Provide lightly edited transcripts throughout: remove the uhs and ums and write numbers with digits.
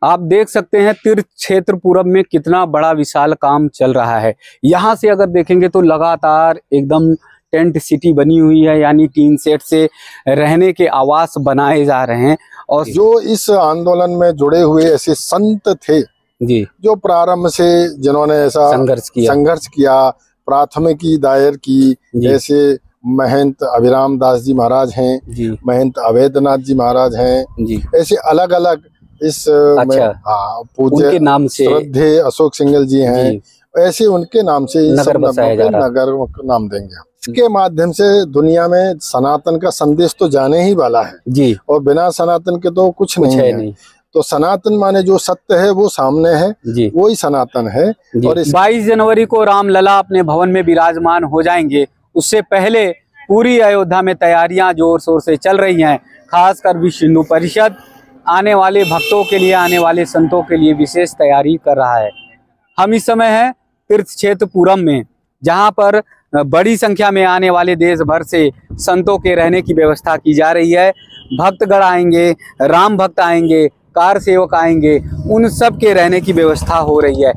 आप देख सकते हैं तीर्थ क्षेत्र पूरब में कितना बड़ा विशाल काम चल रहा है। यहाँ से अगर देखेंगे तो लगातार एकदम टेंट सिटी बनी हुई है, यानी टीन सेट से रहने के आवास बनाए जा रहे हैं। और जो इस आंदोलन में जुड़े हुए ऐसे संत थे जी, जो प्रारंभ से जिन्होंने ऐसा संघर्ष किया, प्राथमिकी दायर की, ऐसे महंत अभिराम दास जी महाराज हैं, महंत अवैधनाथ जी महाराज हैं, ऐसे अलग अलग इस पूज्य उनके नाम से श्रद्धेय अशोक सिंघल जी हैं, ऐसे उनके नाम से नगर नाम देंगे। इसके माध्यम से दुनिया में सनातन का संदेश तो जाने ही वाला है जी, और बिना सनातन के तो कुछ नहीं है। तो सनातन माने जो सत्य है वो सामने है, वही सनातन है। और 22 जनवरी को रामलला अपने भवन में विराजमान हो जाएंगे। उससे पहले पूरी अयोध्या में तैयारियां जोर शोर से चल रही हैं। खासकर विश्व हिंदू परिषद आने वाले भक्तों के लिए, आने वाले संतों के लिए विशेष तैयारी कर रहा है। हम इस समय हैं तीर्थ क्षेत्र पूरम में, जहां पर बड़ी संख्या में आने वाले देश भर से संतों के रहने की व्यवस्था की जा रही है। भक्तगण आएंगे, राम भक्त आएंगे, कार सेवक आएंगे, उन सब के रहने की व्यवस्था हो रही है।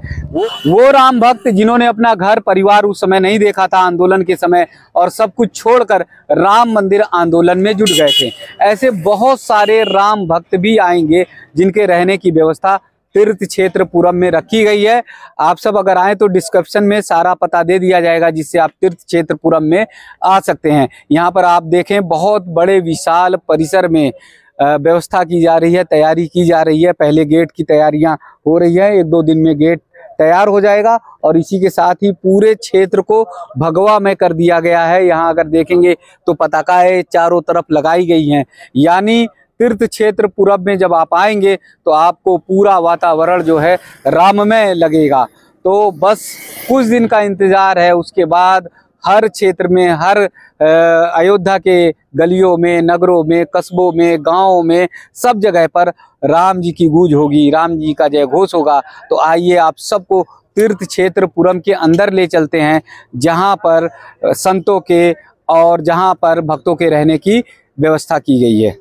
वो राम भक्त जिन्होंने अपना घर परिवार उस समय नहीं देखा था आंदोलन के समय, और सब कुछ छोड़कर राम मंदिर आंदोलन में जुट गए थे, ऐसे बहुत सारे राम भक्त भी आएंगे जिनके रहने की व्यवस्था तीर्थ क्षेत्र पूरम में रखी गई है। आप सब अगर आए तो डिस्क्रिप्शन में सारा पता दे दिया जाएगा, जिससे आप तीर्थ क्षेत्र पूरम में आ सकते हैं। यहाँ पर आप देखें बहुत बड़े विशाल परिसर में व्यवस्था की जा रही है, तैयारी की जा रही है। पहले गेट की तैयारियां हो रही है, 1-2 दिन में गेट तैयार हो जाएगा और इसी के साथ ही पूरे क्षेत्र को भगवामय कर दिया गया है। यहाँ अगर देखेंगे तो पताकाएं चारों तरफ लगाई गई हैं, यानी तीर्थ क्षेत्र पूरब में जब आप आएंगे तो आपको पूरा वातावरण जो है राममय लगेगा। तो बस कुछ दिन का इंतजार है, उसके बाद हर क्षेत्र में, हर अयोध्या के गलियों में, नगरों में, कस्बों में, गांवों में, सब जगह पर राम जी की गूंज होगी, राम जी का जय घोष होगा। तो आइए आप सबको तीर्थ क्षेत्र पूरम के अंदर ले चलते हैं, जहां पर संतों के और जहां पर भक्तों के रहने की व्यवस्था की गई है।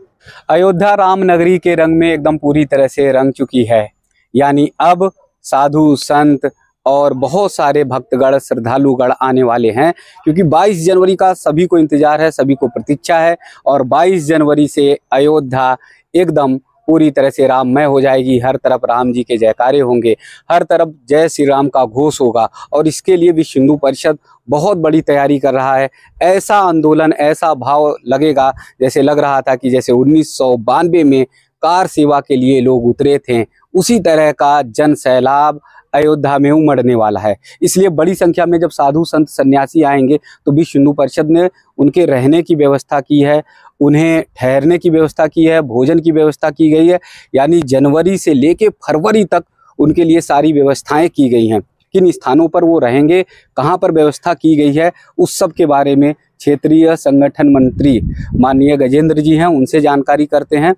अयोध्या राम नगरी के रंग में एकदम पूरी तरह से रंग चुकी है, यानी अब साधु संत और बहुत सारे भक्तगण, श्रद्धालुगण आने वाले हैं, क्योंकि 22 जनवरी का सभी को इंतजार है, सभी को प्रतीक्षा है। और 22 जनवरी से अयोध्या एकदम पूरी तरह से राममय हो जाएगी। हर तरफ राम जी के जयकारे होंगे, हर तरफ जय श्री राम का घोष होगा। और इसके लिए विश्व हिंदू परिषद बहुत बड़ी तैयारी कर रहा है। ऐसा आंदोलन, ऐसा भाव लगेगा जैसे लग रहा था कि जैसे 1992 में कार सेवा के लिए लोग उतरे थे, उसी तरह का जन सैलाब अयोध्या में उमड़ने वाला है। इसलिए बड़ी संख्या में जब साधु संत सन्यासी आएंगे तो विश्व हिंदू परिषद ने उनके रहने की व्यवस्था की है, उन्हें ठहरने की व्यवस्था की है, भोजन की व्यवस्था की गई है। यानी जनवरी से लेके फरवरी तक उनके लिए सारी व्यवस्थाएं की गई हैं। किन स्थानों पर वो रहेंगे, कहाँ पर व्यवस्था की गई है, उस सब के बारे में क्षेत्रीय संगठन मंत्री माननीय गजेंद्र जी हैं, उनसे जानकारी करते हैं।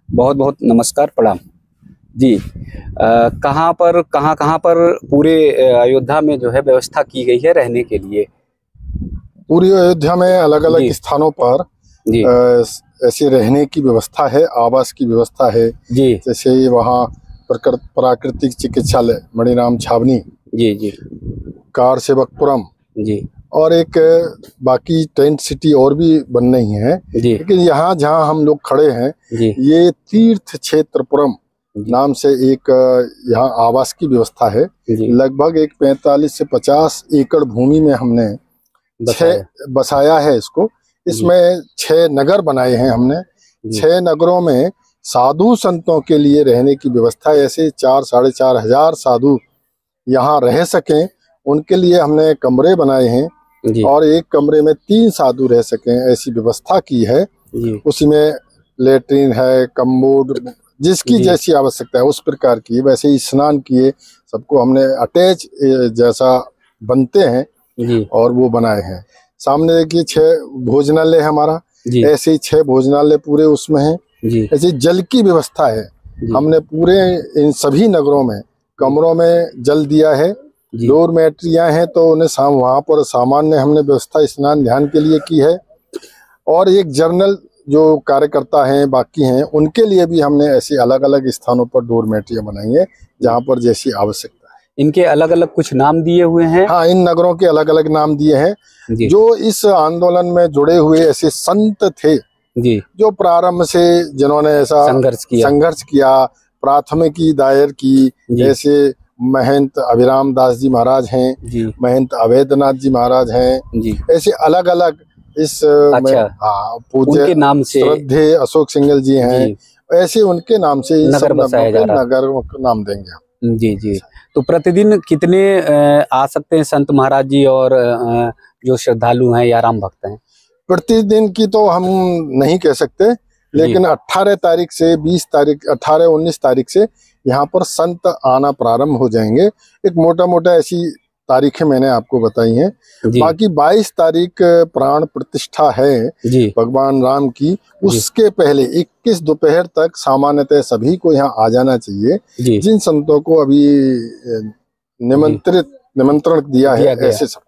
बहुत बहुत नमस्कार, प्रणाम जी। कहाँ पर पूरे अयोध्या में जो है व्यवस्था की गई है रहने के लिए? पूरी अयोध्या में अलग अलग स्थानों पर ऐसे रहने की व्यवस्था है, आवास की व्यवस्था है जी। जैसे वहाँ प्राकृतिक चिकित्सालय मणिराम छावनी जी जी, कार सेवकपुरम जी, और एक बाकी टेंट सिटी और भी बन रही है। लेकिन यहाँ जहाँ हम लोग खड़े हैं ये तीर्थ क्षेत्रपुरम नाम से एक यहाँ आवास की व्यवस्था है। लगभग एक 45 से 50 एकड़ भूमि में हमने बसाया है इसको। इसमें 6 नगर बनाए हैं हमने। 6 नगरों में साधु संतों के लिए रहने की व्यवस्था, ऐसे 4-4.5 हजार साधु यहाँ रह सकें उनके लिए हमने कमरे बनाए हैं और एक कमरे में 3 साधु रह सकें ऐसी व्यवस्था की है। उसी में लेटरिन है, कमोड, जिसकी जैसी आवश्यकता है उस प्रकार की, वैसे ही स्नान किए सबको हमने अटैच जैसा बनते हैं और वो बनाए हैं। सामने देखिए 6 भोजनालय हमारा, ऐसे ही 6 भोजनालय पूरे उसमें है। ऐसे जल की व्यवस्था है, हमने पूरे इन सभी नगरों में कमरों में जल दिया है। डोरमेट्रियां हैं तो उन्हें वहाँ पर सामान्य हमने व्यवस्था स्नान ध्यान के लिए की है। और एक जर्नल जो कार्यकर्ता हैं बाकी हैं उनके लिए भी हमने ऐसे अलग अलग स्थानों पर डोरमेट्रियां बनाई है जहाँ पर जैसी आवश्यकता है। इनके अलग अलग कुछ नाम दिए हुए हैं। हाँ, इन नगरों के अलग अलग नाम दिए हैं। जो इस आंदोलन में जुड़े हुए ऐसे संत थे जी, जो प्रारंभ से जिन्होंने ऐसा संघर्ष किया, प्राथमिकी दायर की, जैसे महंत अभिराम दास जी महाराज हैं, महंत अवैधनाथ जी महाराज हैं, ऐसे अलग अलग इस पूज्य नाम से श्रद्धेय अशोक सिंघल जी हैं, ऐसे उनके नाम से नगर बसाया जा रहा है। नगर नाम देंगे। जी जी। तो प्रतिदिन कितने आ सकते हैं संत महाराज जी और जो श्रद्धालु हैं या राम भक्त हैं? प्रतिदिन की तो हम नहीं कह सकते, लेकिन 18 तारीख से 20 तारीख 18-19 तारीख से यहाँ पर संत आना प्रारंभ हो जाएंगे। एक मोटा मोटा ऐसी तारीखें मैंने आपको बताई हैं। बाकी 22 तारीख प्राण प्रतिष्ठा है भगवान राम की, उसके पहले 21 दोपहर तक सामान्यतः सभी को यहाँ आ जाना चाहिए। जिन संतों को अभी निमंत्रण दिया है ऐसे सब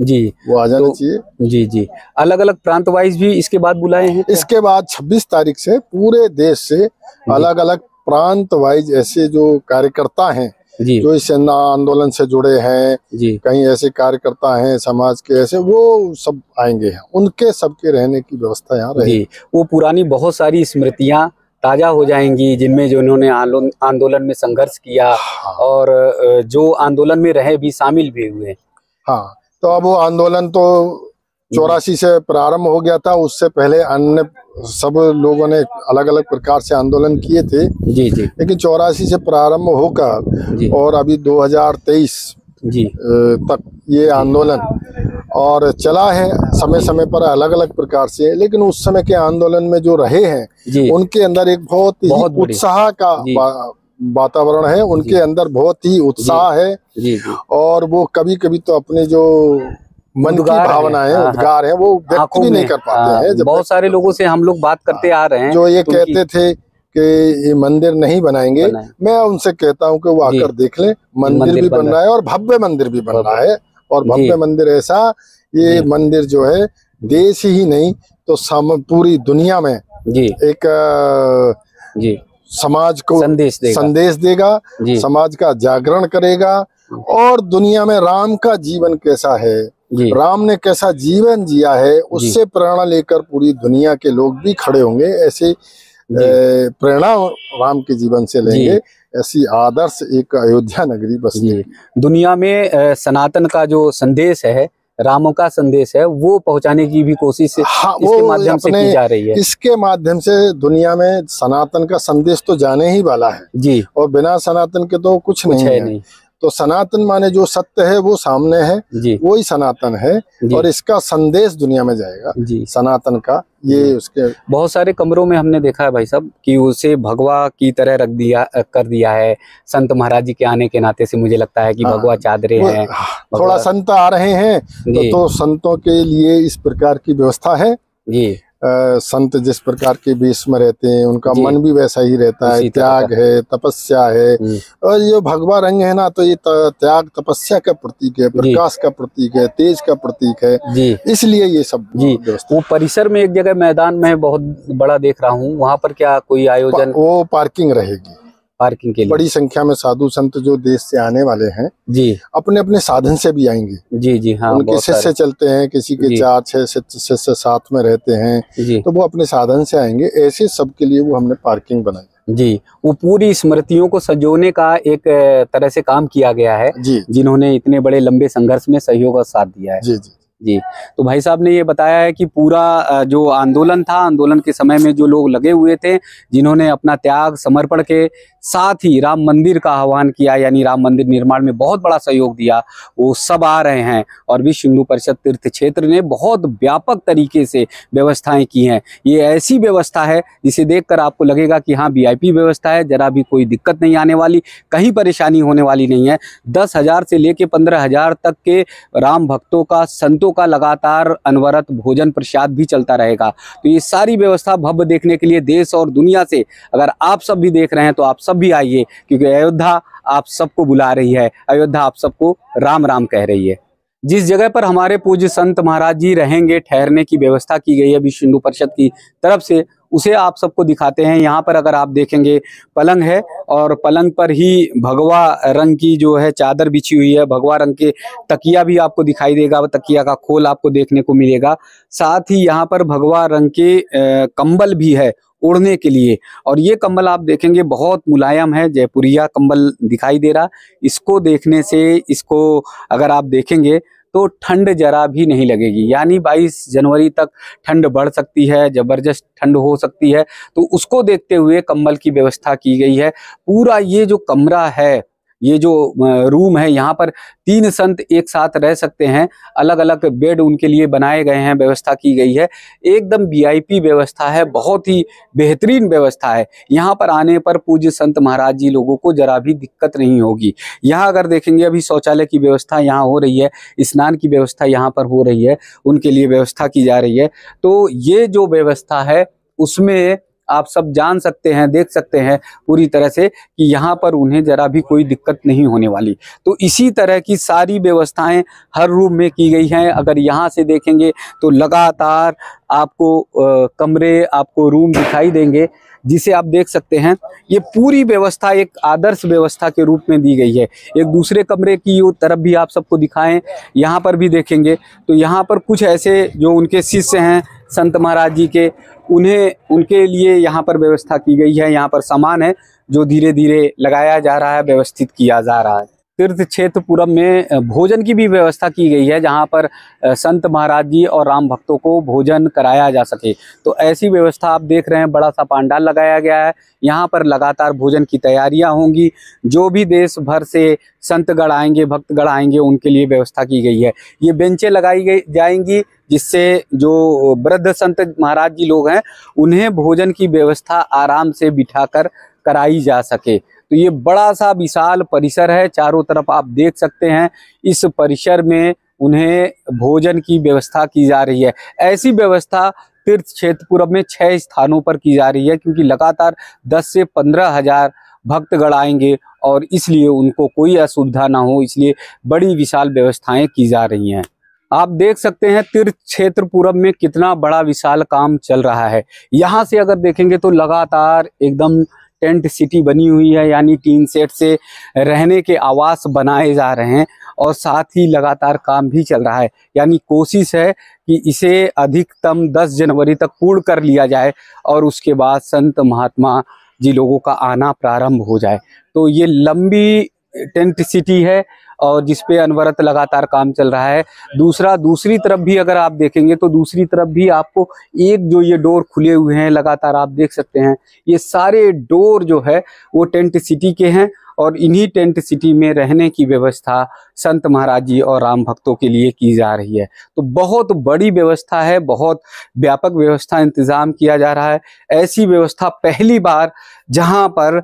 जी वो आ जाना चाहिए। जी जी। अलग अलग प्रांत वाइज भी इसके बाद बुलाए हैं? इसके बाद 26 तारीख से पूरे देश से अलग अलग प्रांत वाइज ऐसे जो कार्यकर्ता हैं जो इस आंदोलन से जुड़े हैं, कहीं ऐसे कार्यकर्ता हैं समाज के ऐसे, वो सब आएंगे हैं। उनके सबके रहने की व्यवस्था यहाँ रहेगी। वो पुरानी बहुत सारी स्मृतियाँ ताजा हो जाएंगी जिनमें जो उन्होंने आंदोलन में संघर्ष किया और जो आंदोलन में रहे भी, शामिल भी हुए। हाँ, तो अब वो आंदोलन तो 84 से प्रारंभ हो गया था, उससे पहले अन्य सब लोगों ने अलग अलग प्रकार से आंदोलन किए थे। जी जी। लेकिन 84 से प्रारंभ होकर और अभी 2023 तक ये आंदोलन और चला है, समय समय पर अलग अलग प्रकार से। लेकिन उस समय के आंदोलन में जो रहे हैं उनके अंदर एक बहुत ही उत्साह का वातावरण है, उनके अंदर बहुत ही उत्साह है। और वो कभी कभी तो अपने जो मन की भावनाएं उद्गार हैं वो व्यक्त भी नहीं कर पाते हैं। बहुत सारे लोगों से हम लोग बात करते आ रहे हैं जो ये कहते थे कि ये मंदिर नहीं बनाएंगे, मैं उनसे कहता हूं कि वो आकर देख लें, मंदिर भी बन रहा है और भव्य मंदिर भी बन रहा है। और भव्य मंदिर ऐसा, ये मंदिर जो है देश ही नहीं तो पूरी दुनिया में एक समाज को संदेश देगा, समाज का जागरण करेगा और दुनिया में राम का जीवन कैसा है, राम ने कैसा जीवन जिया है, उससे प्रेरणा लेकर पूरी दुनिया के लोग भी खड़े होंगे। ऐसे प्रेरणा राम के जीवन से लेंगे, ऐसी आदर्श एक अयोध्या नगरी बसेगी। दुनिया में सनातन का जो संदेश है, रामों का संदेश है, वो पहुंचाने की भी कोशिश इसके माध्यम से की जा रही है। इसके माध्यम से दुनिया में सनातन का संदेश तो जाने ही वाला है और बिना सनातन के तो कुछ नहीं है। तो सनातन माने जो सत्य है वो सामने है, वही सनातन है और इसका संदेश दुनिया में जाएगा सनातन का। ये उसके बहुत सारे कमरों में हमने देखा है भाई साहब कि उसे भगवा की तरह कर दिया है। संत महाराज जी के आने के नाते से मुझे लगता है कि भगवा चादरें हैं, थोड़ा संत आ रहे हैं तो संतों के लिए इस प्रकार की व्यवस्था है। संत जिस प्रकार के वेश में रहते हैं उनका मन भी वैसा ही रहता है, त्याग है, तपस्या है। और ये भगवा रंग है ना, तो ये त्याग तपस्या का प्रतीक है, प्रकाश का प्रतीक है, तेज का प्रतीक है, इसलिए ये सब वो परिसर में एक जगह मैदान में बहुत बड़ा देख रहा हूँ, वहाँ पर क्या कोई आयोजन? वो पार्किंग रहेगी, पार्किंग के लिए बड़ी संख्या में साधु संत जो देश से आने वाले हैं अपने अपने साधन से भी आएंगे। हाँ, उनके शिष्य चलते हैं, किसी के 4-6 शिष्य साथ में रहते हैं, तो वो अपने साधन से आएंगे। ऐसे सबके लिए वो हमने पार्किंग बनाई। वो पूरी स्मृतियों को संजोने का एक तरह से काम किया गया है जिन्होंने इतने बड़े लंबे संघर्ष में सहयोग और साथ दिया है। जी। तो भाई साहब ने ये बताया है कि पूरा जो आंदोलन था, आंदोलन के समय में जो लोग लगे हुए थे, जिन्होंने अपना त्याग समर्पण के साथ ही राम मंदिर का आह्वान किया, यानी राम मंदिर निर्माण में बहुत बड़ा सहयोग दिया, वो सब आ रहे हैं। और विश्व हिंदू परिषद तीर्थ क्षेत्र ने बहुत व्यापक तरीके से व्यवस्थाएं की हैं। ये ऐसी व्यवस्था है जिसे देखकर आपको लगेगा कि हाँ VIP व्यवस्था है, जरा भी कोई दिक्कत नहीं आने वाली, कहीं परेशानी होने वाली नहीं है। 10,000 से लेके 15,000 तक के राम भक्तों का, संतों का लगातार अनवरत भोजन प्रसाद भी चलता रहेगा। तो ये सारी व्यवस्था भव्य देखने के लिए देश और दुनिया से अगर आप सब भी देख रहे हैं तो आप सब भी आइए, क्योंकि अयोध्या आप सबको बुला रही है, अयोध्या आप सबको राम राम कह रही है। जिस जगह पर हमारे पूज्य संत महाराज जी रहेंगे, ठहरने की व्यवस्था की गई है विश्व हिंदू परिषद की तरफ से, उसे आप सबको दिखाते हैं। यहाँ पर अगर आप देखेंगे पलंग है और पलंग पर ही भगवा रंग की जो है चादर बिछी हुई है, भगवा रंग के तकिया भी आपको दिखाई देगा, तकिया का खोल आपको देखने को मिलेगा। साथ ही यहाँ पर भगवा रंग के कंबल भी है ओढ़ने के लिए, और ये कंबल आप देखेंगे बहुत मुलायम है, जयपुरिया कंबल दिखाई दे रहा। इसको देखने से, इसको अगर आप देखेंगे तो ठंड जरा भी नहीं लगेगी, यानी 22 जनवरी तक ठंड बढ़ सकती है, जबरदस्त ठंड हो सकती है, तो उसको देखते हुए कंबल की व्यवस्था की गई है। पूरा ये जो कमरा है, ये जो रूम है, यहाँ पर 3 संत एक साथ रह सकते हैं। अलग अलग बेड उनके लिए बनाए गए हैं, व्यवस्था की गई है। एकदम वीआईपी व्यवस्था है, बहुत ही बेहतरीन व्यवस्था है। यहाँ पर आने पर पूज्य संत महाराज जी लोगों को जरा भी दिक्कत नहीं होगी। यहाँ अगर देखेंगे अभी शौचालय की व्यवस्था यहाँ हो रही है, स्नान की व्यवस्था यहाँ पर हो रही है, उनके लिए व्यवस्था की जा रही है। तो ये जो व्यवस्था है उसमें आप सब जान सकते हैं, देख सकते हैं पूरी तरह से कि यहाँ पर उन्हें जरा भी कोई दिक्कत नहीं होने वाली। तो इसी तरह की सारी व्यवस्थाएं हर रूम में की गई हैं। अगर यहाँ से देखेंगे तो लगातार आपको कमरे, आपको रूम दिखाई देंगे, जिसे आप देख सकते हैं। ये पूरी व्यवस्था एक आदर्श व्यवस्था के रूप में दी गई है। एक दूसरे कमरे की तरफ भी आप सबको दिखाएं, यहाँ पर भी देखेंगे तो यहाँ पर कुछ ऐसे जो उनके शिष्य हैं संत महाराज जी के, उनके लिए यहाँ पर व्यवस्था की गई है। यहाँ पर सामान है जो धीरे धीरे लगाया जा रहा है, व्यवस्थित किया जा रहा है। तीर्थ क्षेत्रपुरम में भोजन की भी व्यवस्था की गई है, जहाँ पर संत महाराज जी और राम भक्तों को भोजन कराया जा सके। तो ऐसी व्यवस्था आप देख रहे हैं, बड़ा सा पंडाल लगाया गया है। यहाँ पर लगातार भोजन की तैयारियां होंगी। जो भी देश भर से संतगण आएंगे, भक्तगण आएंगे, उनके लिए व्यवस्था की गई है। ये बेंचें लगाई जाएंगी, जिससे जो वृद्ध संत महाराज जी लोग हैं उन्हें भोजन की व्यवस्था आराम से बिठाकर कराई जा सके। तो ये बड़ा सा विशाल परिसर है, चारों तरफ आप देख सकते हैं। इस परिसर में उन्हें भोजन की व्यवस्था की जा रही है। ऐसी व्यवस्था तीर्थ क्षेत्रपुरम में 6 स्थानों पर की जा रही है, क्योंकि लगातार 10 से 15 हजार भक्तगण आएंगे और इसलिए उनको कोई असुविधा ना हो, इसलिए बड़ी विशाल व्यवस्थाएं की जा रही हैं। आप देख सकते हैं तीर्थ क्षेत्रपुरम में कितना बड़ा विशाल काम चल रहा है। यहाँ से अगर देखेंगे तो लगातार एकदम टेंट सिटी बनी हुई है, यानी टीन सेट से रहने के आवास बनाए जा रहे हैं, और साथ ही लगातार काम भी चल रहा है। यानी कोशिश है कि इसे अधिकतम 10 जनवरी तक पूर्ण कर लिया जाए और उसके बाद संत महात्मा जी लोगों का आना प्रारंभ हो जाए। तो ये लंबी टेंट सिटी है और जिसपे अनवरत लगातार काम चल रहा है। दूसरी तरफ भी अगर आप देखेंगे तो दूसरी तरफ भी आपको एक जो ये डोर खुले हुए हैं, लगातार आप देख सकते हैं, ये सारे डोर जो है वो टेंट सिटी के हैं, और इन्हीं टेंट सिटी में रहने की व्यवस्था संत महाराज जी और राम भक्तों के लिए की जा रही है। तो बहुत बड़ी व्यवस्था है, बहुत व्यापक व्यवस्था इंतजाम किया जा रहा है। ऐसी व्यवस्था पहली बार जहां पर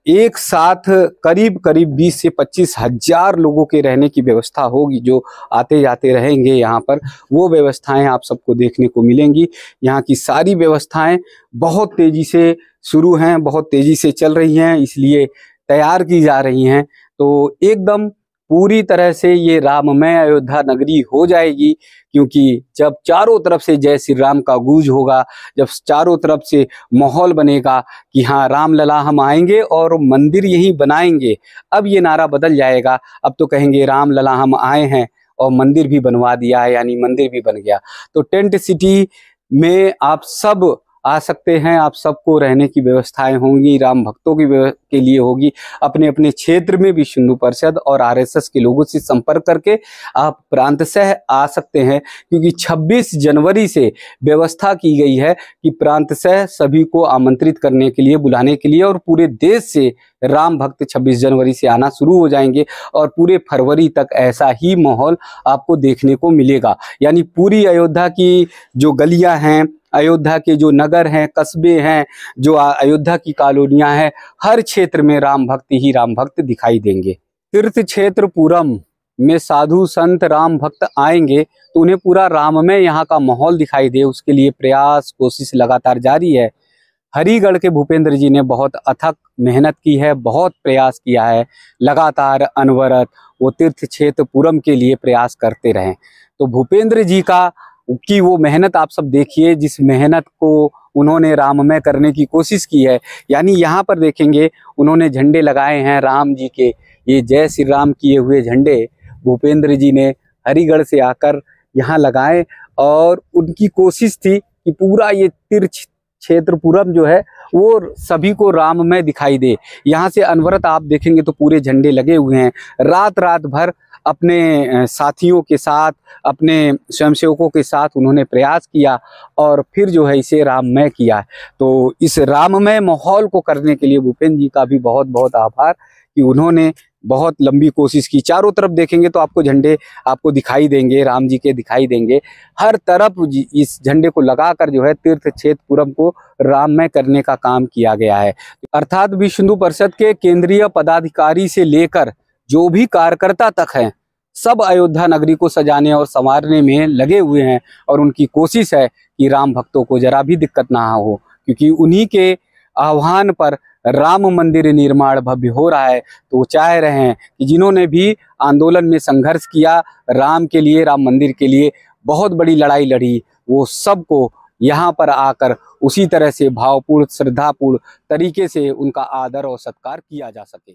एक साथ करीब 20 से 25 हजार लोगों के रहने की व्यवस्था होगी, जो आते जाते रहेंगे यहाँ पर, वो व्यवस्थाएं आप सबको देखने को मिलेंगी। यहाँ की सारी व्यवस्थाएं बहुत तेजी से शुरू हैं, बहुत तेजी से चल रही हैं, इसलिए तैयार की जा रही हैं। तो एकदम पूरी तरह से ये राममय अयोध्या नगरी हो जाएगी, क्योंकि जब चारों तरफ से जय श्री राम का गूंज होगा, जब चारों तरफ से माहौल बनेगा कि हाँ रामलला हम आएंगे और मंदिर यहीं बनाएंगे। अब ये नारा बदल जाएगा, अब तो कहेंगे रामलला हम आए हैं और मंदिर भी बनवा दिया है, यानी मंदिर भी बन गया। तो टेंट सिटी में आप सब आ सकते हैं, आप सबको रहने की व्यवस्थाएं होंगी, राम भक्तों के लिए होगी। अपने अपने क्षेत्र में विश्व हिंदू परिषद और आरएसएस के लोगों से संपर्क करके आप प्रांतशः आ सकते हैं, क्योंकि 26 जनवरी से व्यवस्था की गई है कि प्रांतशः सभी को आमंत्रित करने के लिए, बुलाने के लिए, और पूरे देश से राम भक्त 26 जनवरी से आना शुरू हो जाएंगे और पूरे फरवरी तक ऐसा ही माहौल आपको देखने को मिलेगा। यानी पूरी अयोध्या की जो गलियां हैं, अयोध्या के जो नगर हैं, कस्बे हैं, जो अयोध्या की कॉलोनियां हैं, हर क्षेत्र में राम भक्त ही राम भक्त दिखाई देंगे। तीर्थ क्षेत्रपुरम में साधु संत राम भक्त आएंगे तो उन्हें पूरा राममय यहाँ का माहौल दिखाई दे, उसके लिए प्रयास कोशिश लगातार जारी है। हरिगढ़ के भूपेंद्र जी ने बहुत अथक मेहनत की है, बहुत प्रयास किया है, लगातार अनवरत वो तीर्थ क्षेत्र पूरम के लिए प्रयास करते रहे। तो भूपेंद्र जी की वो मेहनत आप सब देखिए, जिस मेहनत को उन्होंने राममय करने की कोशिश की है। यानी यहाँ पर देखेंगे उन्होंने झंडे लगाए हैं राम जी के, ये जय श्री राम किए हुए झंडे भूपेंद्र जी ने हरिगढ़ से आकर यहाँ लगाए, और उनकी कोशिश थी कि पूरा ये तीर्थ क्षेत्र पूरम जो है वो सभी को राममय दिखाई दे। यहाँ से अनवरत आप देखेंगे तो पूरे झंडे लगे हुए हैं। रात रात भर अपने साथियों के साथ, अपने स्वयंसेवकों के साथ उन्होंने प्रयास किया और फिर जो है इसे राममय किया। तो इस राममय माहौल को करने के लिए भूपेंद्र जी का भी बहुत बहुत आभार कि उन्होंने बहुत लंबी कोशिश की। चारों तरफ देखेंगे तो आपको झंडे आपको दिखाई देंगे, राम जी के दिखाई देंगे। हर तरफ इस झंडे को लगाकर जो है तीर्थ क्षेत्र पूरम को राममय करने का काम किया गया है। अर्थात विश्व हिंदू परिषद के केंद्रीय पदाधिकारी से लेकर जो भी कार्यकर्ता तक हैं, सब अयोध्या नगरी को सजाने और संवारने में लगे हुए हैं, और उनकी कोशिश है कि राम भक्तों को जरा भी दिक्कत ना हो, क्योंकि उन्हीं के आह्वान पर राम मंदिर निर्माण भव्य हो रहा है। तो वो चाह रहे हैं कि जिन्होंने भी आंदोलन में संघर्ष किया राम के लिए, राम मंदिर के लिए बहुत बड़ी लड़ाई लड़ी, वो सबको यहाँ पर आकर उसी तरह से भावपूर्ण, श्रद्धापूर्ण तरीके से उनका आदर और सत्कार किया जा सके।